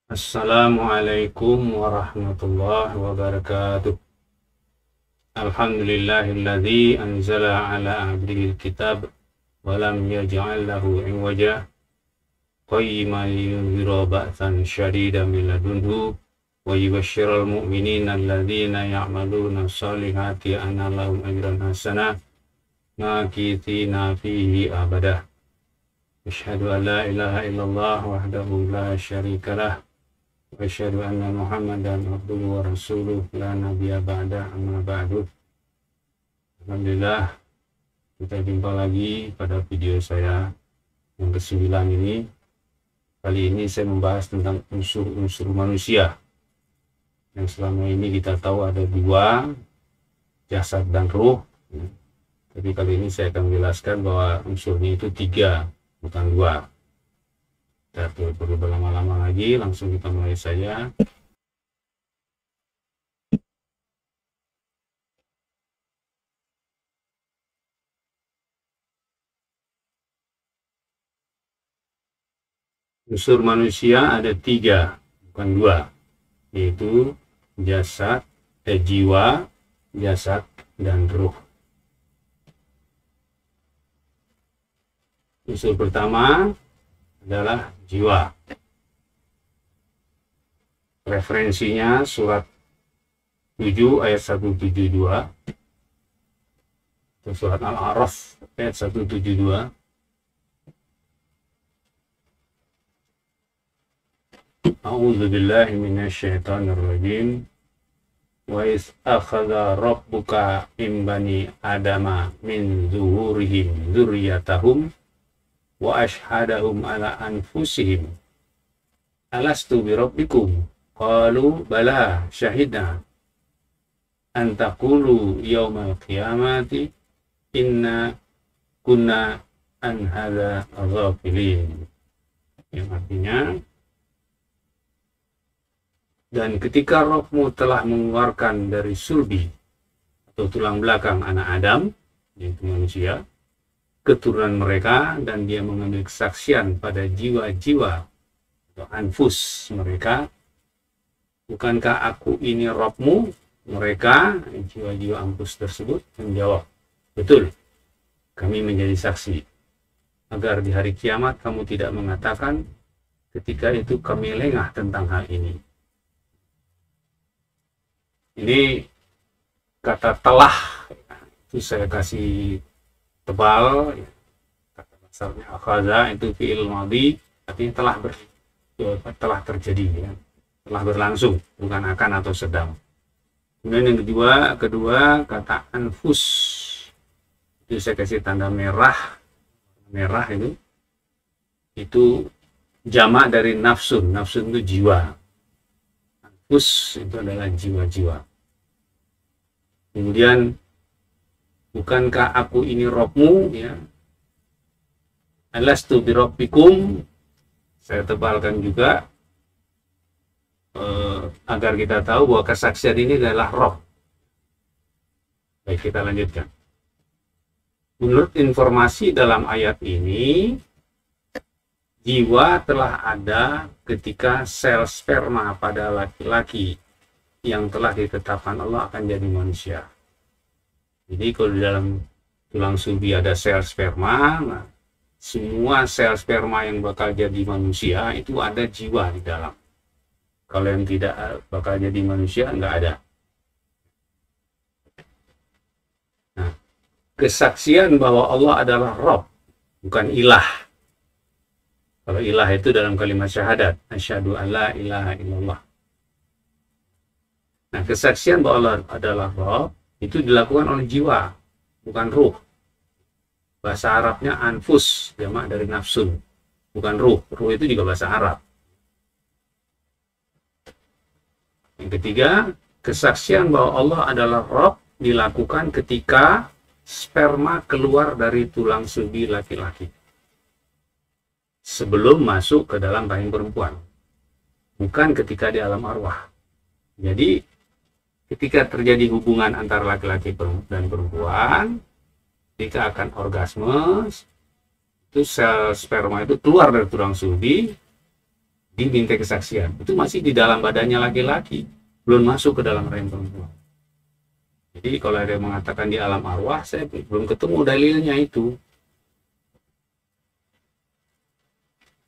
Assalamualaikum warahmatullahi wabarakatuh. Alhamdulillahilladzi anzala ala abdihil kitab wa lam yaj'al lahu iwaja qayyiman liyunzira ba'san syadidan min ladunhu wa yubashshiral mu'minina alladzina ya'maluna shalihati anna lahum ajran hasanah makithina fihi abadah. Asyhadu an la ilaha illallah wahdahu la syarikalah wa asyhadu anna Muhammadan abduhu wa rasuluh la nabiyya ba'da amma ba'du. Alhamdulillah, kita jumpa lagi pada video saya yang ke-9 ini. Kali ini saya membahas tentang unsur-unsur manusia yang selama ini kita tahu ada dua, jasad dan ruh. Tapi kali ini saya akan menjelaskan bahwa unsurnya itu 3, bukan 2. Kita perlu berlama-lama lagi, langsung kita mulai saja. Unsur manusia ada 3, bukan 2, yaitu jasad, jiwa, jasad, dan ruh. Unsur pertama adalah jiwa. Referensinya surat 7 ayat 172 atau surat Al-A'raf ayat 172. A'udzu billahi minasyaitonir rajim. Wa iz akhadha rabbuka min bani adama min zuhurihim dzurriyyatahum wa ashhadahum ala anfusihim alastu bi rabbikum qalu bala syahidna an taqulu yaumal qiyamati inna kunna an hadza ghafilin, yang artinya, dan ketika rohmu telah mengeluarkan dari sulbi atau tulang belakang anak Adam, yaitu manusia, keturunan mereka, dan dia mengambil kesaksian pada jiwa-jiwa atau anfus mereka, bukankah aku ini Rabbmu? Mereka, jiwa-jiwa anfus tersebut, menjawab, betul, kami menjadi saksi, agar di hari kiamat kamu tidak mengatakan ketika itu kami lengah tentang hal ini. Ini kata telah, itu saya kasih tebal, kata dasarnya akhadha itu fi'il madhi, artinya telah terjadi, ya, telah berlangsung, bukan akan atau sedang. Kemudian yang kedua kata anfus, itu saya kasih tanda merah itu jamak dari nafsun itu jiwa, anfus itu adalah jiwa-jiwa. Kemudian bukankah aku ini Rabbmu, ya, alastu bi rabbikum, saya tebalkan juga agar kita tahu bahwa kesaksian ini adalah Rabb. Baik, kita lanjutkan. Menurut informasi dalam ayat ini, jiwa telah ada ketika sel sperma pada laki-laki yang telah ditetapkan Allah akan jadi manusia. Jadi kalau di dalam tulang sulbi ada sel sperma, nah, semua sel sperma yang bakal jadi manusia itu ada jiwa di dalam. Kalau yang tidak bakal jadi manusia, nggak ada. Nah, kesaksian bahwa Allah adalah Rabb, bukan ilah. Kalau ilah itu dalam kalimat syahadat, asyhadu an la ilaha illallah. Nah, kesaksian bahwa Allah adalah Rabb itu dilakukan oleh jiwa, bukan ruh. Bahasa Arabnya anfus, jamak dari nafsun, bukan ruh. Ruh itu juga bahasa Arab. Yang ketiga, kesaksian bahwa Allah adalah Rabb dilakukan ketika sperma keluar dari tulang sulbi laki-laki sebelum masuk ke dalam rahim perempuan, bukan ketika di alam arwah. Jadi ketika terjadi hubungan antara laki-laki dan perempuan, ketika akan orgasme, itu sel sperma itu keluar dari tulang sulbi, diminta kesaksian. Itu masih di dalam badannya laki-laki, belum masuk ke dalam rahim perempuan. Jadi kalau ada yang mengatakan di alam arwah, saya belum ketemu dalilnya itu.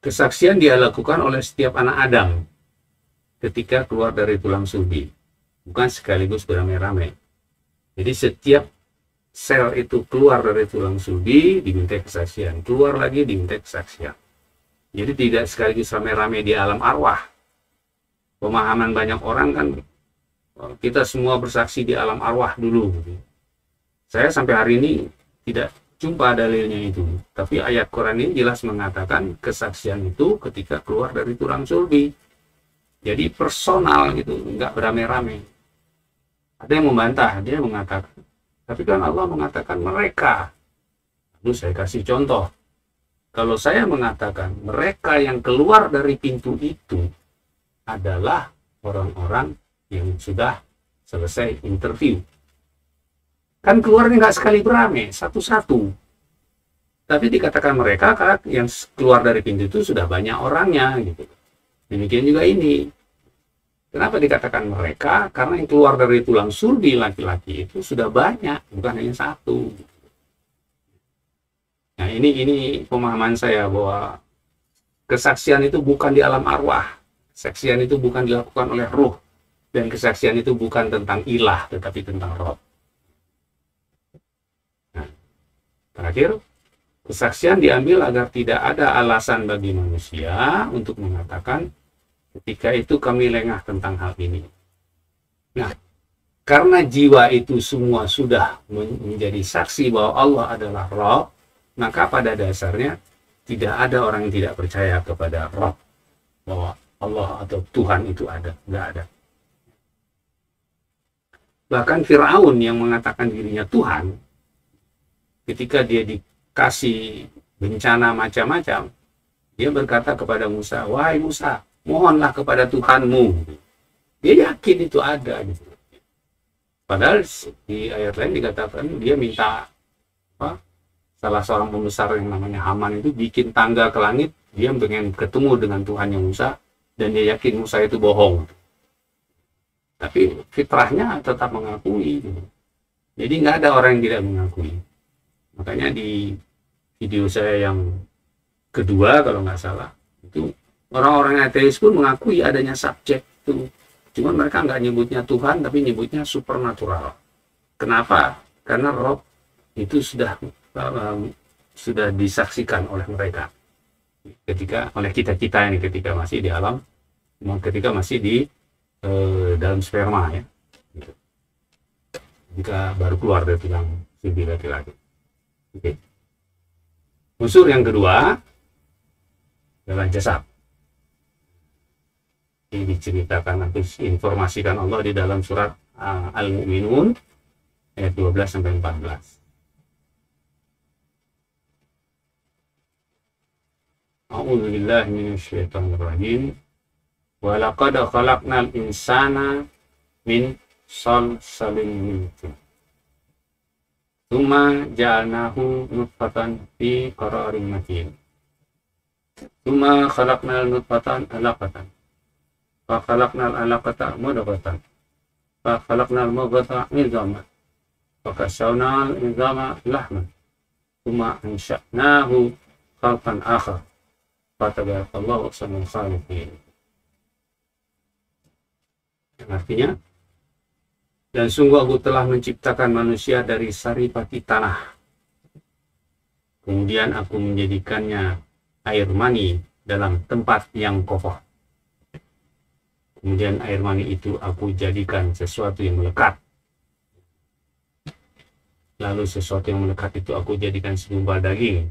Kesaksian dia lakukan oleh setiap anak Adam ketika keluar dari tulang sulbi, bukan sekaligus beramai-ramai. Jadi setiap sel itu keluar dari tulang sulbi diminta kesaksian, keluar lagi diminta kesaksian. Jadi tidak sekaligus ramai-ramai di alam arwah. Pemahaman banyak orang kan, kita semua bersaksi di alam arwah dulu. Saya sampai hari ini tidak jumpa dalilnya itu. Tapi ayat Quran ini jelas mengatakan kesaksian itu ketika keluar dari tulang sulbi. Jadi personal gitu, nggak beramai-ramai. Ada yang membantah, dia mengatakan, tapi kan Allah mengatakan mereka. Lalu saya kasih contoh. Kalau saya mengatakan mereka yang keluar dari pintu itu adalah orang-orang yang sudah selesai interview. Kan keluarnya nggak sekali beramai, satu-satu. Tapi dikatakan mereka yang keluar dari pintu itu sudah banyak orangnya. Gitu. Demikian juga ini. Kenapa dikatakan mereka? Karena yang keluar dari tulang sulbi laki-laki itu sudah banyak, bukan hanya satu. Nah ini pemahaman saya bahwa kesaksian itu bukan di alam arwah. Kesaksian itu bukan dilakukan oleh ruh. Dan kesaksian itu bukan tentang ilah, tetapi tentang roh. Nah, terakhir, kesaksian diambil agar tidak ada alasan bagi manusia untuk mengatakan ketika itu kami lengah tentang hal ini. Nah, karena jiwa itu semua sudah menjadi saksi bahwa Allah adalah roh, maka pada dasarnya tidak ada orang yang tidak percaya kepada roh, bahwa Allah atau Tuhan itu ada, nggak ada. Bahkan Fir'aun yang mengatakan dirinya Tuhan, ketika dia dikasih bencana macam-macam, dia berkata kepada Musa, wahai Musa, mohonlah kepada Tuhanmu. Dia yakin itu ada. Gitu. Padahal di ayat lain dikatakan dia minta apa? Salah seorang pembesar yang namanya Haman itu bikin tangga ke langit, dia pengen ketemu dengan Tuhannya Musa, dan dia yakin Musa itu bohong. Tapi fitrahnya tetap mengakui. Jadi nggak ada orang yang tidak mengakui. Makanya di video saya yang kedua, kalau nggak salah, itu orang-orang ateis pun mengakui adanya subjek itu. Cuma mereka nggak nyebutnya Tuhan, tapi nyebutnya supernatural. Kenapa? Karena roh itu sudah disaksikan oleh mereka oleh kita ini ketika masih di alam, ketika masih di dalam sperma ya, gitu. Jika baru keluar dari tulang sulbi laki-laki. Oke. Unsur yang kedua adalah jasad. Ini diceritakan atau informasikan Allah di dalam surat Al-Mu'minun ayat 12 sampai 14. A'udzu billahi minasyaitonir rajim. Wa laqad khalaqnal insana min salsalin min tin. Tsumma ja'alnahu nutfatan fi qararin makin. Tsumma khalaqnal nutfatan 'alaqatan. Fa khalaqnal 'alaqata mudghatan. Fa khalaqnal mudghata 'idhaman. Fa kashawnal 'idhama lahman. Tsumma ansha'nahu khalqan akhar. Fatabarakallahu ahsanul khaliqin. Artinya, dan sungguh aku telah menciptakan manusia dari saripati tanah. Kemudian aku menjadikannya air mani dalam tempat yang kokoh. Kemudian air mani itu aku jadikan sesuatu yang melekat. Lalu sesuatu yang melekat itu aku jadikan segumpal daging.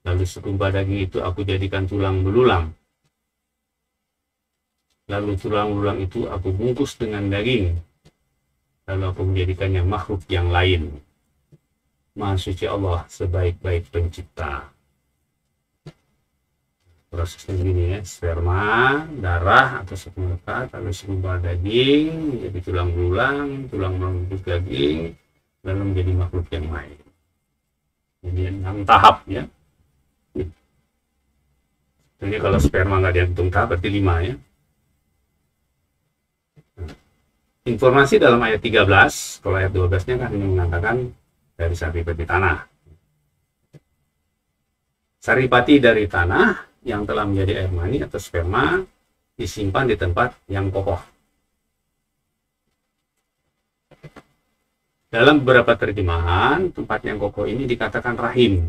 Lalu segumpal daging itu aku jadikan tulang belulang. Lalu tulang belulang itu aku bungkus dengan daging. Lalu aku menjadikannya makhluk yang lain. Maha suci Allah sebaik-baik pencipta. Prosesnya begini ya, sperma, darah atau sperma melekat, lalu segumpal daging menjadi tulang belulang membungkus daging, lalu menjadi makhluk yang lain. Jadi 6 tahap ya. Jadi kalau sperma nggak dihitung K berarti 5 ya. Informasi dalam ayat 13, kalau ayat 12-nya kan ini mengatakan dari saripati tanah. Saripati dari tanah yang telah menjadi air mani atau sperma disimpan di tempat yang kokoh. Dalam beberapa terjemahan, tempat yang kokoh ini dikatakan rahim.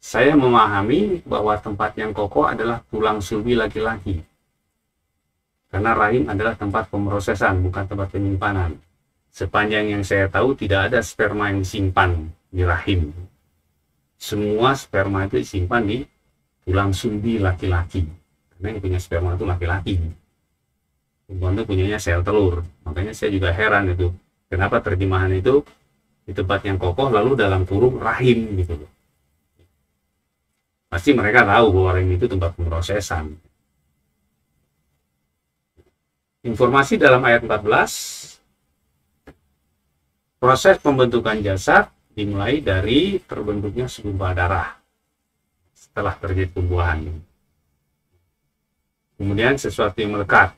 Saya memahami bahwa tempat yang kokoh adalah tulang sulbi laki-laki. Karena rahim adalah tempat pemrosesan, bukan tempat penyimpanan. Sepanjang yang saya tahu, tidak ada sperma yang disimpan di rahim. Semua sperma itu disimpan di tulang sulbi laki-laki. Karena yang punya sperma itu laki-laki. Perempuan itu punyanya sel telur. Makanya saya juga heran itu. Kenapa terjemahan itu di tempat yang kokoh lalu dalam kurung rahim gitu loh. Pasti mereka tahu bahwa rahim itu tempat pemrosesan. Informasi dalam ayat 14, proses pembentukan jasad dimulai dari terbentuknya segumpal darah setelah terjadi pembuahan. Kemudian sesuatu yang melekat.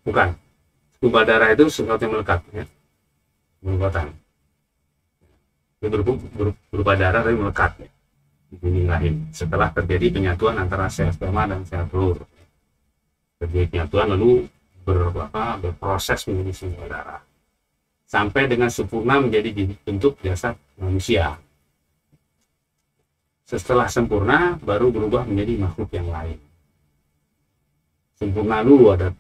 Bukan, segumpal darah itu sesuatu yang melekat, ya. Melekatan. Berupa darah tapi melekat, ya. Ini rahim. Setelah terjadi penyatuan antara sel sperma dan sel telur. Terjadi penyatuan lalu berproses menjadi segumpal darah. Sampai dengan sempurna menjadi bentuk jasad manusia. Setelah sempurna baru berubah menjadi makhluk yang lain. Sempurna dulu ada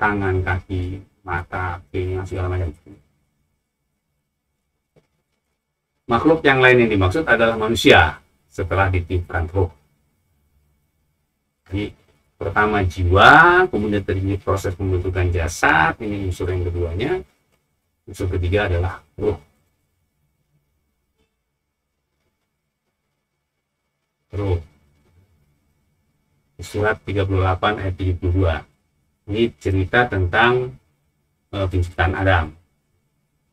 tangan, kaki, mata, telinga, segala macam. Makhluk yang lain yang dimaksud adalah manusia setelah ditiupkan roh. Jadi pertama jiwa, kemudian terjadi proses pembentukan jasad, ini unsur yang keduanya. Unsur ketiga adalah roh. Roh. Surat 38 ayat 72. Ini cerita tentang penciptaan Adam.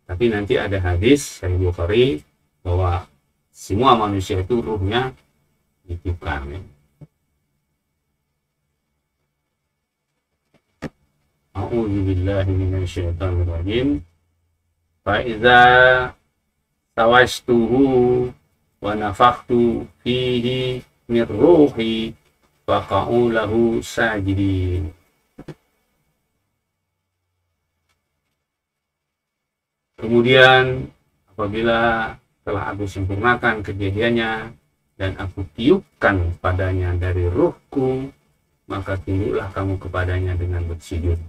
Tapi nanti ada hadis Sahih Bukhari bahwa semua manusia itu ruhnya ditiupkan. Ya. A'udzubillahi minasyaitonirrajim. Fa iza tawaistuhu wa nafakhtu fihi min ruhi faqa'u lahu sajidin. Kemudian apabila telah aku sempurnakan kejadiannya dan aku tiupkan padanya dari ruhku, maka tunduklah kamu kepadanya dengan bersujud.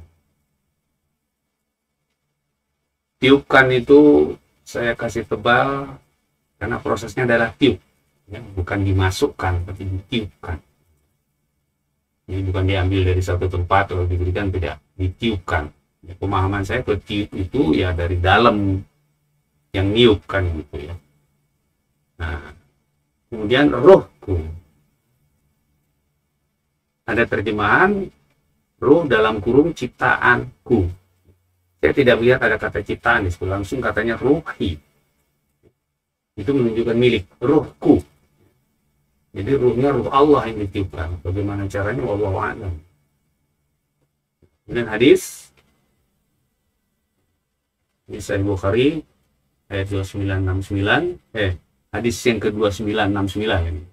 Tiupkan itu saya kasih tebal karena prosesnya adalah tiup, ya, bukan dimasukkan tapi ditiupkan. Jadi bukan diambil dari satu tempat lalu diberikan, tidak, ditiupkan. Ya, pemahaman saya tiup itu ya dari dalam yang niupkan gitu ya. Nah, kemudian rohku. Ada terjemahan roh dalam kurung ciptaanku. Saya tidak melihat ada kata ciptaan di situ, langsung katanya ruhi. Itu menunjukkan milik, ruhku. Jadi ruhnya ruh Allah yang ditiupkan. Bagaimana caranya? Wallahu a'lam. Kemudian hadis di Sahih Bukhari ayat 2969, hadis yang ke-2969 ini.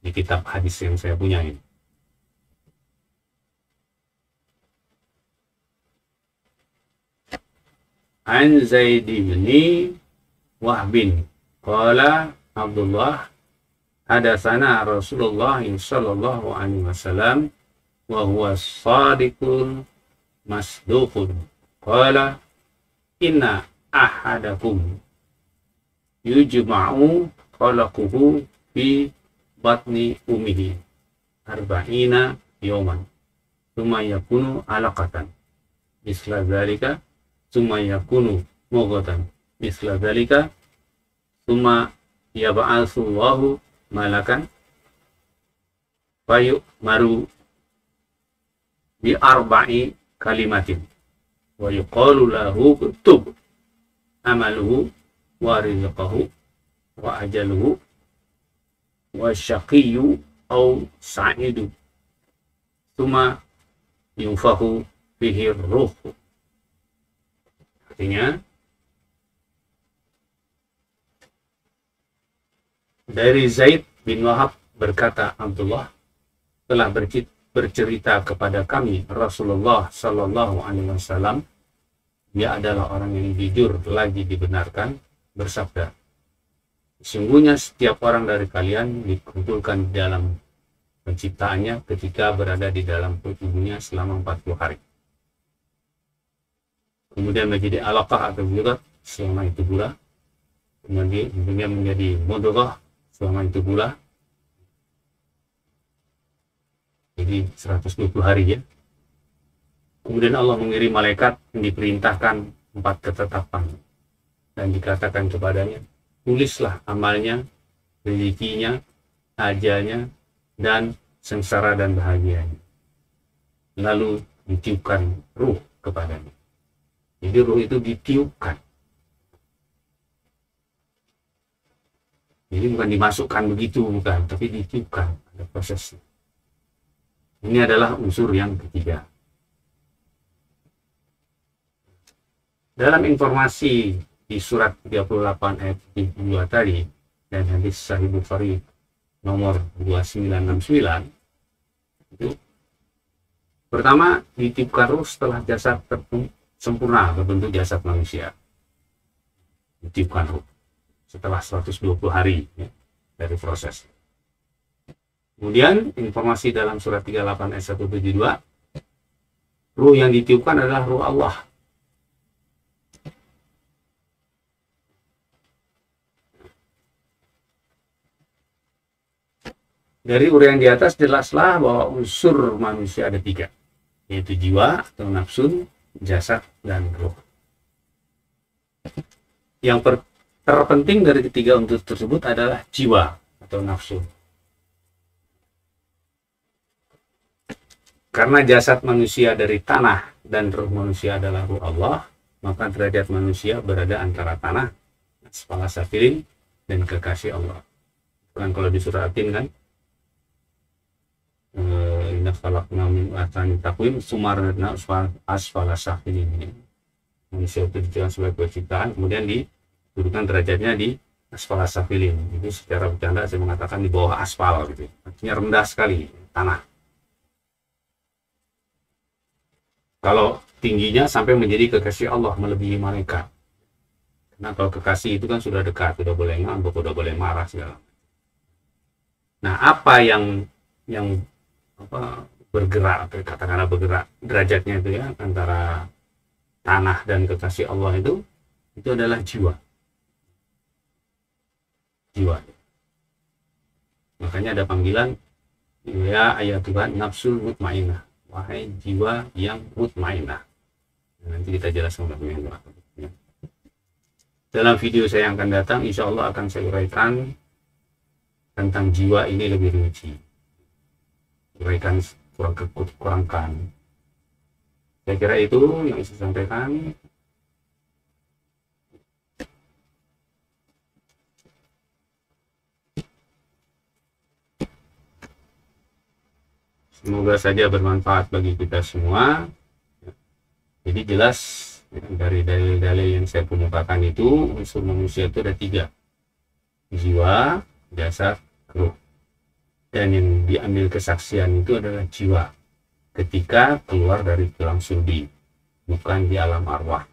Di kitab hadis yang saya punya ini. An Zaid bin Wahbin qala Abdullah hadatsana Rasulullah sallallahu alaihi wasallam wa huwa shadiqul masduqun qala inna ahadakum yujma'u khalaqahu fi batni ummihi arba'ina yawman thumma yakunu alaqatan misla dzalika thumma yakunu mughatan misla dzalika thumma yab'atsu Allahu malakan fayu'maru bi arba'i kalimatin wa yuqalu lahu uktub amaluhu wa rizqahu wa ajaluhu wa syaqiyyu au sa'idu. Tsumma yunfahu fihi ruh. Artinya, dari Zaid bin Wahab berkata, Abdullah telah bercerita kepada kami Rasulullah Sallallahu Alaihi Wasallam, dia adalah orang yang jujur lagi dibenarkan, bersabda, sesungguhnya setiap orang dari kalian dikumpulkan dalam penciptaannya ketika berada di dalam perut ibunya selama 40 hari. Kemudian menjadi alaqah atau mudghah selama itu pula. Kemudian menjadi mudghah selama itu pula. Jadi 120 hari ya. Kemudian Allah mengirim malaikat yang diperintahkan 4 ketetapan. Dan dikatakan kepadanya, tulislah amalnya, rezekinya, ajalnya, dan sengsara dan bahagianya. Lalu ditiupkan ruh kepadanya. Jadi ruh itu ditiupkan. Jadi bukan dimasukkan begitu, bukan, tapi ditiupkan. Ada prosesnya. Ini adalah unsur yang ketiga. Dalam informasi di surat 38 ayat 32 tadi, dan hadis Sahih Bukhari nomor 2969, itu pertama ditiupkan ruh setelah jasad sempurna berbentuk jasad manusia. Ditiupkan ruh setelah 120 hari ya, dari proses. Kemudian informasi dalam surat 38 ayat 172, ruh yang ditiupkan adalah ruh Allah. Dari uraian di atas jelaslah bahwa unsur manusia ada 3, yaitu jiwa atau nafsu, jasad, dan ruh. Yang terpenting dari ketiga unsur tersebut adalah jiwa atau nafsu. Karena jasad manusia dari tanah dan ruh manusia adalah ruh Allah, maka derajat manusia berada antara tanah, asfala safilin, dan kekasih Allah. Bukan kalau di surah Atin kan, inna khalaqna min ahsani taqwim sumarna asfala safilin. Manusia itu diciptakan sebagai penciptaan, kemudian didudukan derajatnya di asfala safilin. Itu secara bercanda saya mengatakan di bawah aspal gitu. Artinya rendah sekali tanah. Kalau tingginya sampai menjadi kekasih Allah, melebihi malaikat. Karena kalau kekasih itu kan sudah dekat, sudah boleh ngambek, sudah boleh marah segala. Nah, apa yang bergerak, katakanlah bergerak derajatnya itu ya antara tanah dan kekasih Allah itu adalah jiwa. Jiwa. Makanya ada panggilan, ya ayat Tuhan nafsul mutmainnah. Wahai jiwa yang mutmainnah. Nanti kita jelaskan lebih lanjut. Dalam video saya yang akan datang, insya Allah akan saya uraikan tentang jiwa ini lebih rinci. Uraikan kurangkan. Saya kira itu yang saya sampaikan. Semoga saja bermanfaat bagi kita semua. Jadi jelas dari dalil-dalil yang saya kemukakan itu, unsur manusia itu ada 3. Jiwa, jasad, ruh. Dan yang diambil kesaksian itu adalah jiwa. Ketika keluar dari tulang sulbi, bukan di alam arwah.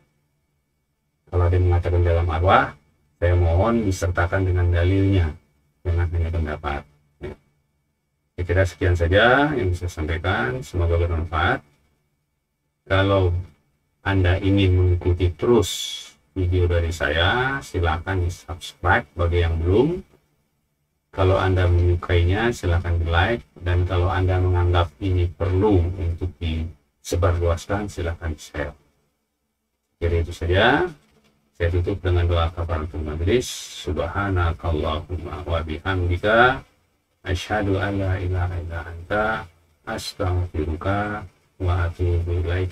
Kalau ada yang mengatakan dalam arwah, saya mohon disertakan dengan dalilnya. Jangan hanya pendapat. Saya kira sekian saja yang bisa saya sampaikan. Semoga bermanfaat. Kalau Anda ingin mengikuti terus video dari saya, silakan di subscribe bagi yang belum. Kalau Anda menyukainya, silakan di like. Dan kalau Anda menganggap ini perlu untuk disebarluaskan, silakan di share. Jadi itu saja. Saya tutup dengan doa kafaratul majelis. Subhanakallahumma wa bihamdika, asyhadu an la ilaha illa anta, astaghfiruka wa atubu ilaik.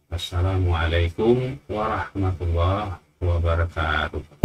Assalamualaikum warahmatullahi wabarakatuh.